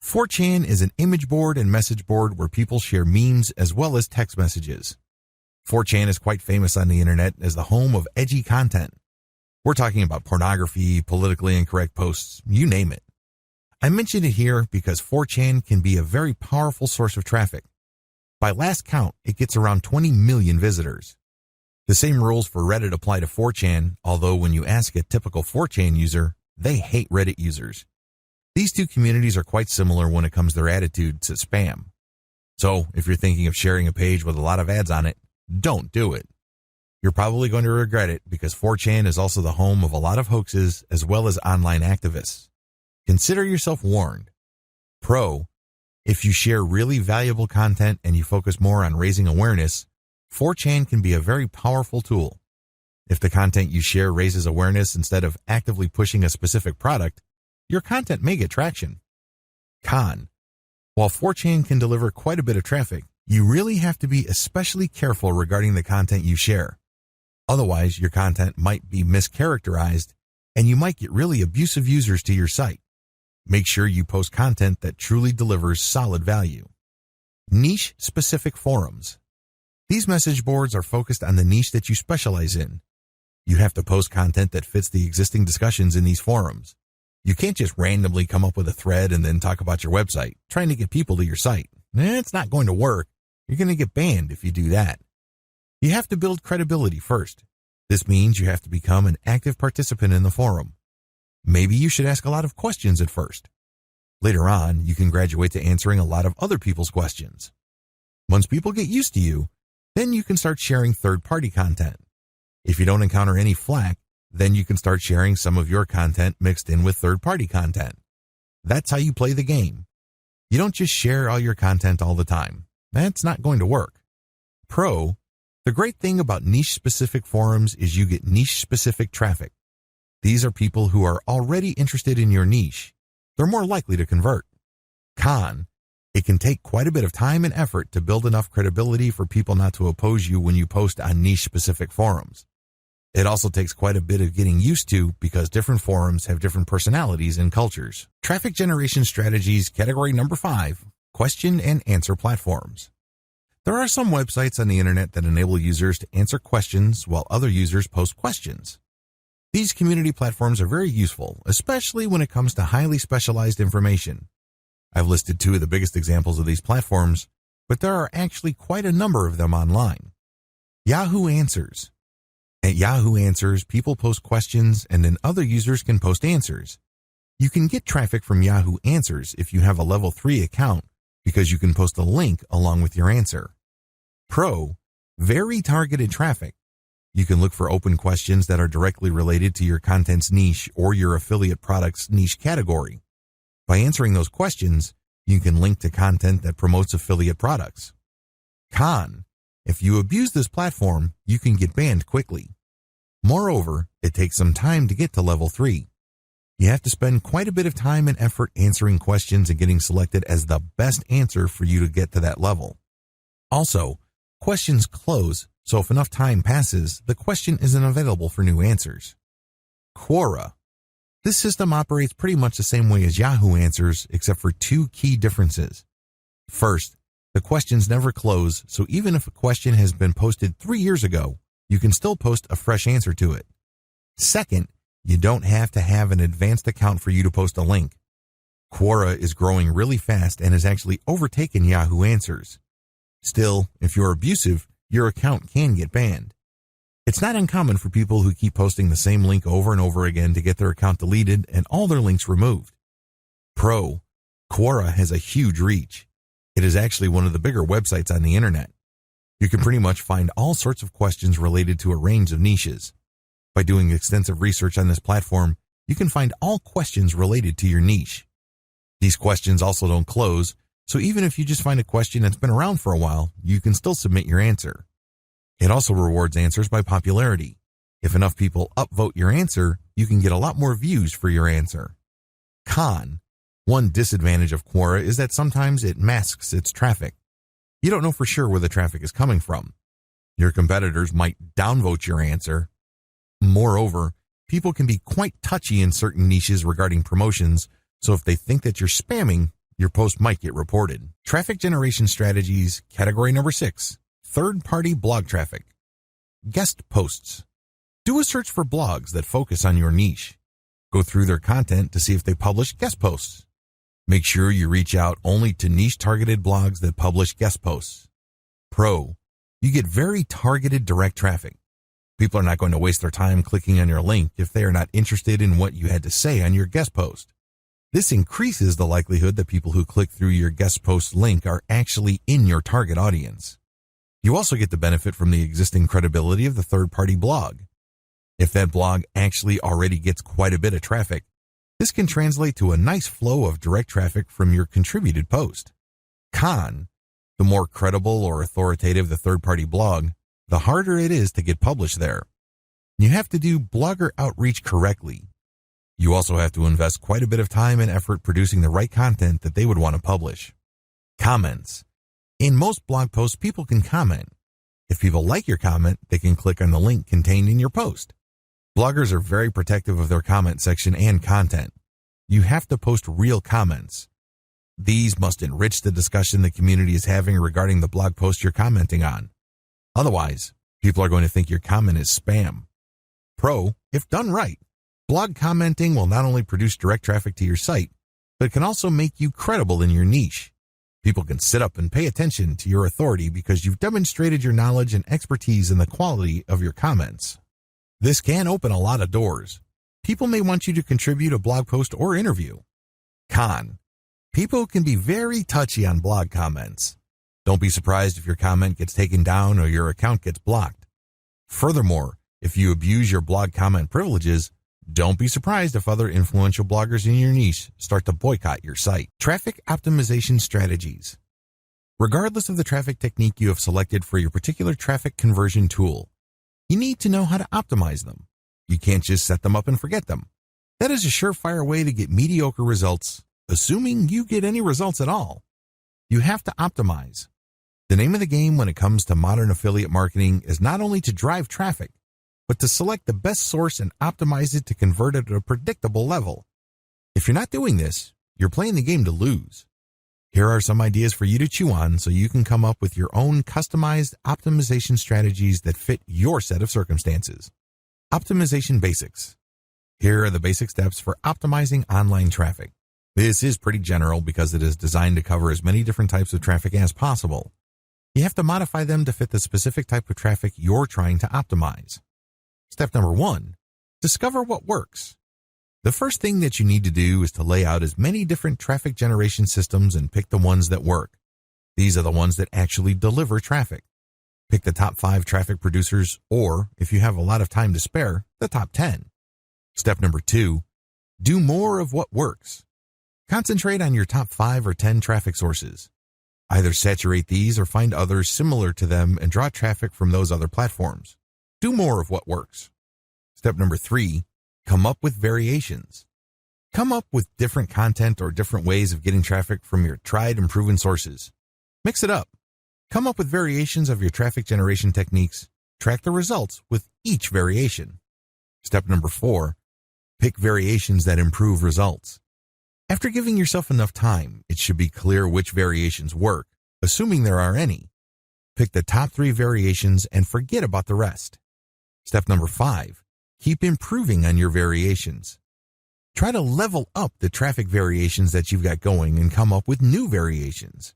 4chan is an image board and message board where people share memes as well as text messages. 4chan is quite famous on the internet as the home of edgy content. We're talking about pornography, politically incorrect posts, you name it. I mention it here because 4chan can be a very powerful source of traffic. By last count, it gets around 20 million visitors. The same rules for Reddit apply to 4chan, although when you ask a typical 4chan user, they hate Reddit users. These two communities are quite similar when it comes to their attitude to spam. So, if you're thinking of sharing a page with a lot of ads on it, don't do it. You're probably going to regret it because 4chan is also the home of a lot of hoaxes as well as online activists. Consider yourself warned. Pro. If you share really valuable content and you focus more on raising awareness, 4chan can be a very powerful tool. If the content you share raises awareness instead of actively pushing a specific product, your content may get traction. Con. While 4chan can deliver quite a bit of traffic, you really have to be especially careful regarding the content you share. Otherwise, your content might be mischaracterized and you might get really abusive users to your site. Make sure you post content that truly delivers solid value. Niche-specific forums. These message boards are focused on the niche that you specialize in. You have to post content that fits the existing discussions in these forums. You can't just randomly come up with a thread and then talk about your website, trying to get people to your site. It's not going to work. You're going to get banned if you do that. You have to build credibility first. This means you have to become an active participant in the forum. Maybe you should ask a lot of questions at first. Later on, you can graduate to answering a lot of other people's questions. Once people get used to you, then you can start sharing third-party content. If you don't encounter any flack, then you can start sharing some of your content mixed in with third-party content. That's how you play the game. You don't just share all your content all the time. That's not going to work. Pro, the great thing about niche-specific forums is you get niche-specific traffic. These are people who are already interested in your niche. They're more likely to convert. Con, it can take quite a bit of time and effort to build enough credibility for people not to oppose you when you post on niche-specific forums. It also takes quite a bit of getting used to because different forums have different personalities and cultures. Traffic generation strategies, category number 5, question and answer platforms. There are some websites on the internet that enable users to answer questions while other users post questions. These community platforms are very useful, especially when it comes to highly specialized information. I've listed 2 of the biggest examples of these platforms, but there are actually quite a number of them online. Yahoo Answers. At Yahoo Answers, people post questions and then other users can post answers. You can get traffic from Yahoo Answers if you have a level 3 account because you can post a link along with your answer. Pro, very targeted traffic. You can look for open questions that are directly related to your content's niche or your affiliate product's niche category. By answering those questions, you can link to content that promotes affiliate products. Con, if you abuse this platform, you can get banned quickly. Moreover, it takes some time to get to level 3. You have to spend quite a bit of time and effort answering questions and getting selected as the best answer for you to get to that level. Also, questions close, so if enough time passes, the question isn't available for new answers. Quora. This system operates pretty much the same way as Yahoo Answers, except for 2 key differences. First, the questions never close, so even if a question has been posted 3 years ago, you can still post a fresh answer to it. Second, you don't have to have an advanced account for you to post a link. Quora is growing really fast and has actually overtaken Yahoo Answers. Still, if you're abusive, your account can get banned. It's not uncommon for people who keep posting the same link over and over again to get their account deleted and all their links removed. Pro, Quora has a huge reach. It is actually one of the bigger websites on the internet. You can pretty much find all sorts of questions related to a range of niches. By doing extensive research on this platform, you can find all questions related to your niche. These questions also don't close, so even if you just find a question that's been around for a while, you can still submit your answer. It also rewards answers by popularity. If enough people upvote your answer, you can get a lot more views for your answer. Con. One disadvantage of Quora is that sometimes it masks its traffic. You don't know for sure where the traffic is coming from. Your competitors might downvote your answer. Moreover, people can be quite touchy in certain niches regarding promotions, so if they think that you're spamming, your post might get reported. Traffic generation strategies, category number 6, third-party blog traffic. Guest posts. Do a search for blogs that focus on your niche. Go through their content to see if they publish guest posts. Make sure you reach out only to niche-targeted blogs that publish guest posts. Pro, you get very targeted direct traffic. People are not going to waste their time clicking on your link if they are not interested in what you had to say on your guest post. This increases the likelihood that people who click through your guest post link are actually in your target audience. You also get the benefit from the existing credibility of the third-party blog. If that blog actually already gets quite a bit of traffic, this can translate to a nice flow of direct traffic from your contributed post. Con, the more credible or authoritative the third-party blog, the harder it is to get published there. You have to do blogger outreach correctly. You also have to invest quite a bit of time and effort producing the right content that they would want to publish. Comments. In most blog posts, people can comment. If people like your comment, they can click on the link contained in your post. Bloggers are very protective of their comment section and content. You have to post real comments. These must enrich the discussion the community is having regarding the blog post you're commenting on. Otherwise, people are going to think your comment is spam. Pro, if done right, blog commenting will not only produce direct traffic to your site, but it can also make you credible in your niche. People can sit up and pay attention to your authority because you've demonstrated your knowledge and expertise in the quality of your comments. This can open a lot of doors. People may want you to contribute a blog post or interview. Con, people can be very touchy on blog comments. Don't be surprised if your comment gets taken down or your account gets blocked. Furthermore, if you abuse your blog comment privileges, don't be surprised if other influential bloggers in your niche start to boycott your site. Traffic optimization strategies. Regardless of the traffic technique you have selected for your particular traffic conversion tool, you need to know how to optimize them. You can't just set them up and forget them. That is a surefire way to get mediocre results, assuming you get any results at all. You have to optimize. The name of the game when it comes to modern affiliate marketing is not only to drive traffic, but to select the best source and optimize it to convert it at a predictable level. If you're not doing this, you're playing the game to lose. Here are some ideas for you to chew on so you can come up with your own customized optimization strategies that fit your set of circumstances. Optimization basics. Here are the basic steps for optimizing online traffic. This is pretty general because it is designed to cover as many different types of traffic as possible. You have to modify them to fit the specific type of traffic you're trying to optimize. Step number 1, discover what works. The first thing that you need to do is to lay out as many different traffic generation systems and pick the ones that work. These are the ones that actually deliver traffic. Pick the top 5 traffic producers, or if you have a lot of time to spare, the top 10. Step number 2, do more of what works. Concentrate on your top 5 or 10 traffic sources. Either saturate these or find others similar to them and draw traffic from those other platforms. Do more of what works. Step number 3, come up with variations. Come up with different content or different ways of getting traffic from your tried and proven sources. Mix it up. Come up with variations of your traffic generation techniques. Track the results with each variation. Step number 4, pick variations that improve results. After giving yourself enough time, it should be clear which variations work, assuming there are any. Pick the top 3 variations and forget about the rest. Step number 5, keep improving on your variations. Try to level up the traffic variations that you've got going and come up with new variations.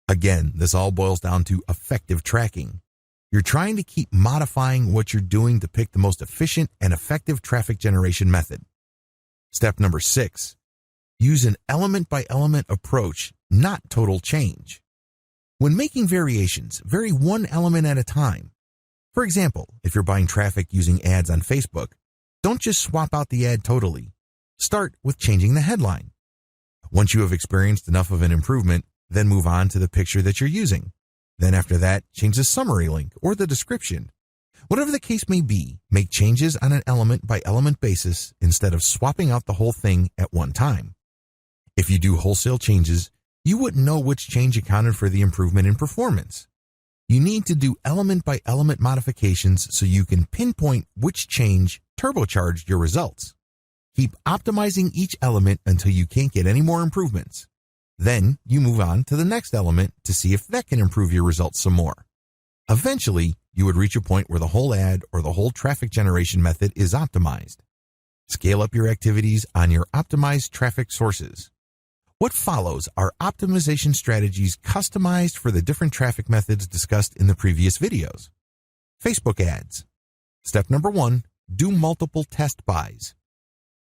Again, this all boils down to effective tracking. You're trying to keep modifying what you're doing to pick the most efficient and effective traffic generation method. Step number 6, use an element-by-element approach, not total change. When making variations, vary one element at a time. For example, if you're buying traffic using ads on Facebook, don't just swap out the ad totally. Start with changing the headline. Once you have experienced enough of an improvement, then move on to the picture that you're using. Then after that, change the summary link or the description. Whatever the case may be, make changes on an element-by-element basis instead of swapping out the whole thing at one time. If you do wholesale changes, you wouldn't know which change accounted for the improvement in performance. You need to do element-by-element modifications so you can pinpoint which change turbocharged your results. Keep optimizing each element until you can't get any more improvements. Then you move on to the next element to see if that can improve your results some more. Eventually, you would reach a point where the whole ad or the whole traffic generation method is optimized. Scale up your activities on your optimized traffic sources. What follows are optimization strategies customized for the different traffic methods discussed in the previous videos. Facebook ads. Step number 1, do multiple test buys.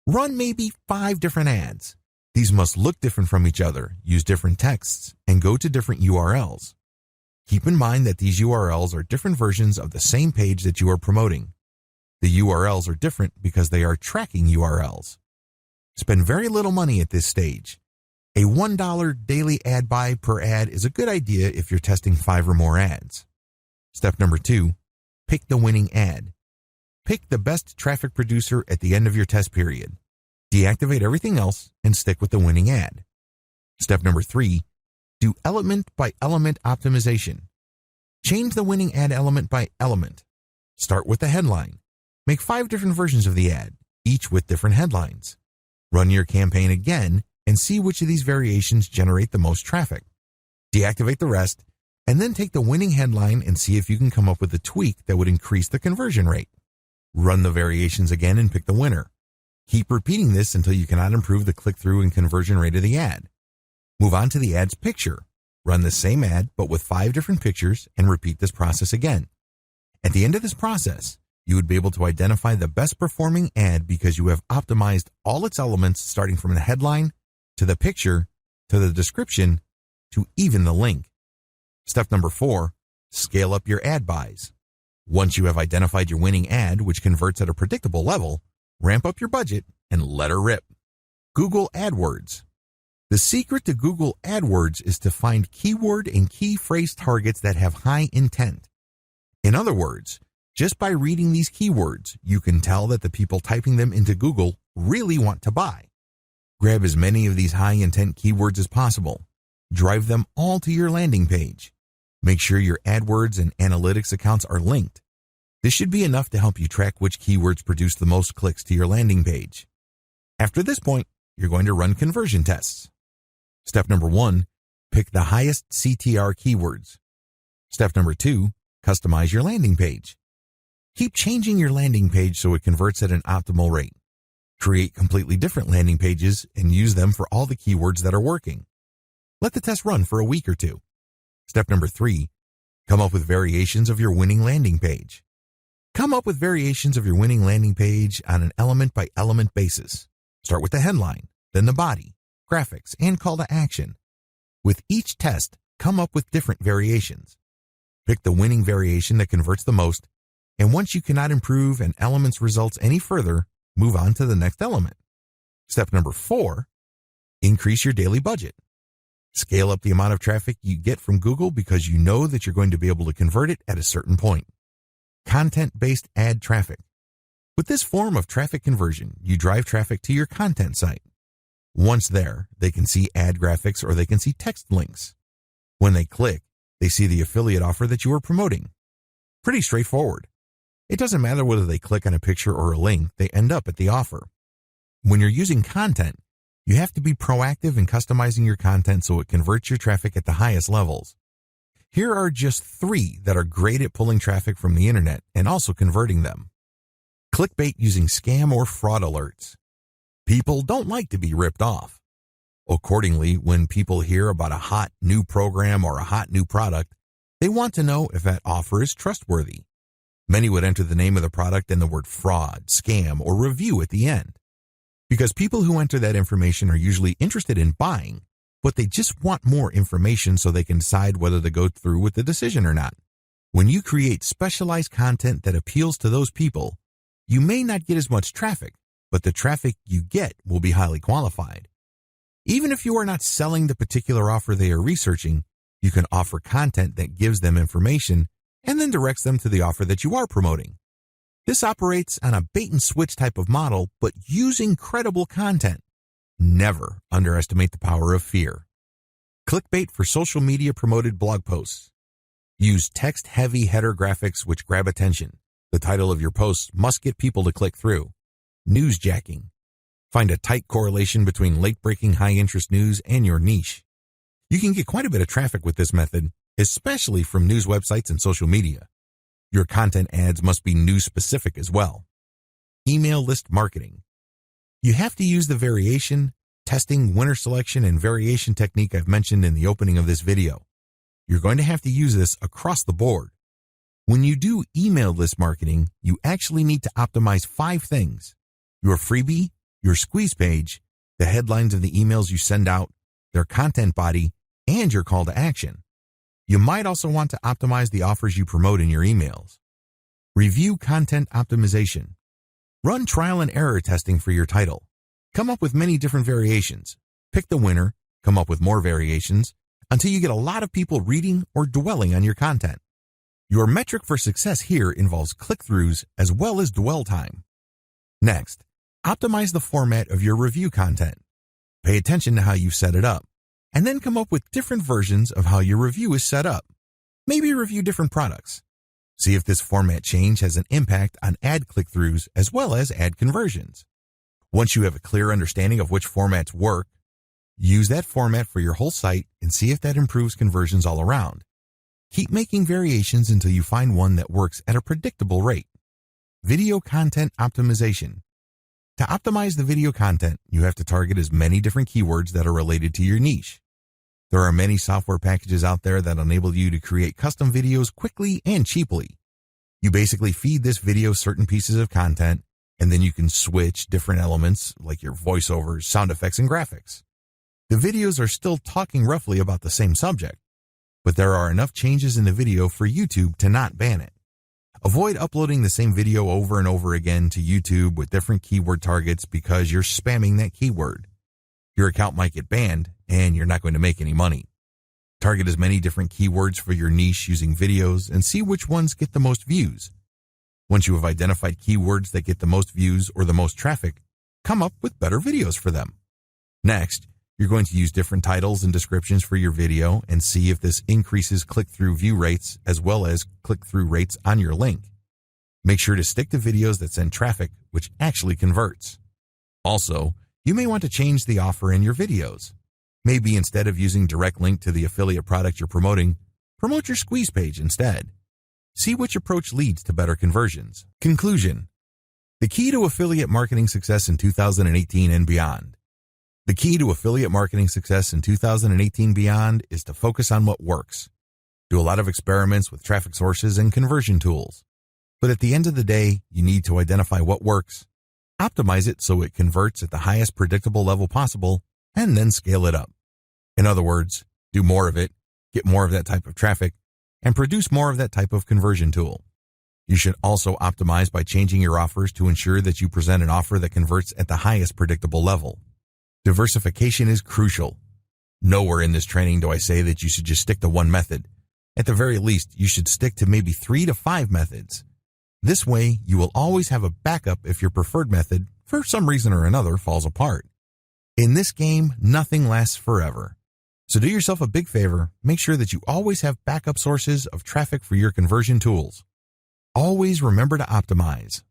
Run maybe 5 different ads. These must look different from each other, use different texts, and go to different URLs. Keep in mind that these URLs are different versions of the same page that you are promoting. The URLs are different because they are tracking URLs. Spend very little money at this stage. A $1 daily ad buy per ad is a good idea if you're testing 5 or more ads. Step number 2, pick the winning ad. Pick the best traffic producer at the end of your test period. Deactivate everything else and stick with the winning ad. Step number 3, do element-by-element optimization. Change the winning ad element by element. Start with the headline. Make 5 different versions of the ad, each with different headlines. Run your campaign again and see which of these variations generate the most traffic. Deactivate the rest, and then take the winning headline and see if you can come up with a tweak that would increase the conversion rate. Run the variations again and pick the winner. Keep repeating this until you cannot improve the click-through and conversion rate of the ad. Move on to the ad's picture. Run the same ad but with 5 different pictures and repeat this process again. At the end of this process, you would be able to identify the best performing ad because you have optimized all its elements starting from the headline, to the picture, to the description, to even the link. Step number 4, scale up your ad buys. Once you have identified your winning ad, which converts at a predictable level, ramp up your budget and let her rip. Google AdWords. The secret to Google AdWords is to find keyword and key phrase targets that have high intent. In other words, just by reading these keywords, you can tell that the people typing them into Google really want to buy. Grab as many of these high-intent keywords as possible. Drive them all to your landing page. Make sure your AdWords and analytics accounts are linked. This should be enough to help you track which keywords produce the most clicks to your landing page. After this point, you're going to run conversion tests. Step number 1, pick the highest CTR keywords. Step number 2, customize your landing page. Keep changing your landing page so it converts at an optimal rate. Create completely different landing pages and use them for all the keywords that are working. Let the test run for a week or 2. Step number 3, come up with variations of your winning landing page. Come up with variations of your winning landing page on an element-by-element basis. Start with the headline, then the body, graphics, and call to action. With each test, come up with different variations. Pick the winning variation that converts the most, and once you cannot improve an element's results any further, move on to the next element. Step number 4, increase your daily budget. Scale up the amount of traffic you get from Google because you know that you're going to be able to convert it at a certain point. Content-based ad traffic. With this form of traffic conversion, you drive traffic to your content site. Once there, they can see ad graphics or they can see text links. When they click, they see the affiliate offer that you are promoting. Pretty straightforward. It doesn't matter whether they click on a picture or a link, they end up at the offer. When you're using content, you have to be proactive in customizing your content so it converts your traffic at the highest levels. Here are just 3 that are great at pulling traffic from the internet and also converting them. Clickbait using scam or fraud alerts. People don't like to be ripped off. Accordingly, when people hear about a hot new program or a hot new product, they want to know if that offer is trustworthy. Many would enter the name of the product and the word fraud, scam, or review at the end. Because people who enter that information are usually interested in buying, but they just want more information so they can decide whether to go through with the decision or not. When you create specialized content that appeals to those people, you may not get as much traffic, but the traffic you get will be highly qualified. Even if you are not selling the particular offer they are researching, you can offer content that gives them information and then directs them to the offer that you are promoting. This operates on a bait-and-switch type of model, but using credible content. Never underestimate the power of fear. Clickbait for social media promoted blog posts. Use text-heavy header graphics which grab attention. The title of your post must get people to click through. Newsjacking. Find a tight correlation between late-breaking high-interest news and your niche. You can get quite a bit of traffic with this method, especially from news websites and social media. Your content ads must be news-specific as well. Email list marketing. You have to use the variation, testing, winner selection, and variation technique I've mentioned in the opening of this video. You're going to have to use this across the board. When you do email list marketing, you actually need to optimize 5 things: your freebie, your squeeze page, the headlines of the emails you send out, their content body, and your call to action. You might also want to optimize the offers you promote in your emails. Review content optimization. Run trial and error testing for your title. Come up with many different variations. Pick the winner, come up with more variations, until you get a lot of people reading or dwelling on your content. Your metric for success here involves click-throughs as well as dwell time. Next, optimize the format of your review content. Pay attention to how you set it up, and then come up with different versions of how your review is set up. Maybe review different products. See if this format change has an impact on ad click-throughs as well as ad conversions. Once you have a clear understanding of which formats work, use that format for your whole site and see if that improves conversions all around. Keep making variations until you find one that works at a predictable rate. Video content optimization. To optimize the video content, you have to target as many different keywords that are related to your niche. There are many software packages out there that enable you to create custom videos quickly and cheaply. You basically feed this video certain pieces of content, and then you can switch different elements like your voiceovers, sound effects, and graphics. The videos are still talking roughly about the same subject, but there are enough changes in the video for YouTube to not ban it. Avoid uploading the same video over and over again to YouTube with different keyword targets because you're spamming that keyword. Your account might get banned, and you're not going to make any money. Target as many different keywords for your niche using videos and see which ones get the most views. Once you have identified keywords that get the most views or the most traffic, come up with better videos for them. Next, you're going to use different titles and descriptions for your video and see if this increases click-through view rates as well as click-through rates on your link. Make sure to stick to videos that send traffic, which actually converts. Also, you may want to change the offer in your videos. Maybe instead of using direct link to the affiliate product you're promoting, promote your squeeze page instead. See which approach leads to better conversions. Conclusion. The key to affiliate marketing success in 2018 and beyond. The key to affiliate marketing success in 2018 beyond is to focus on what works. Do a lot of experiments with traffic sources and conversion tools. But at the end of the day, you need to identify what works, optimize it so it converts at the highest predictable level possible, and then scale it up. In other words, do more of it, get more of that type of traffic, and produce more of that type of conversion tool. You should also optimize by changing your offers to ensure that you present an offer that converts at the highest predictable level. Diversification is crucial. Nowhere in this training do I say that you should just stick to one method. At the very least, you should stick to maybe 3 to 5 methods. This way, you will always have a backup if your preferred method, for some reason or another, falls apart. In this game, nothing lasts forever. So do yourself a big favor, make sure that you always have backup sources of traffic for your conversion tools. Always remember to optimize.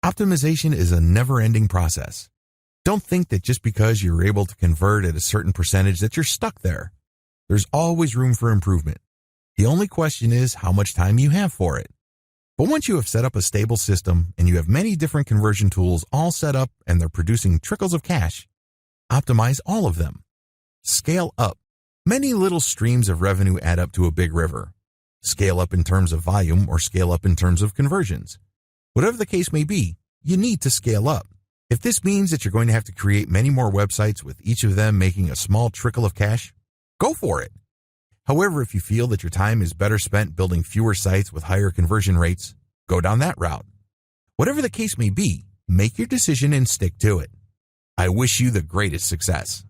Optimization is a never-ending process. Don't think that just because you're able to convert at a certain percentage that you're stuck there. There's always room for improvement. The only question is how much time you have for it. But once you have set up a stable system and you have many different conversion tools all set up and they're producing trickles of cash, optimize all of them. Scale up. Many little streams of revenue add up to a big river. Scale up in terms of volume or scale up in terms of conversions. Whatever the case may be, you need to scale up. If this means that you're going to have to create many more websites with each of them making a small trickle of cash, go for it. However, if you feel that your time is better spent building fewer sites with higher conversion rates, go down that route. Whatever the case may be, make your decision and stick to it. I wish you the greatest success.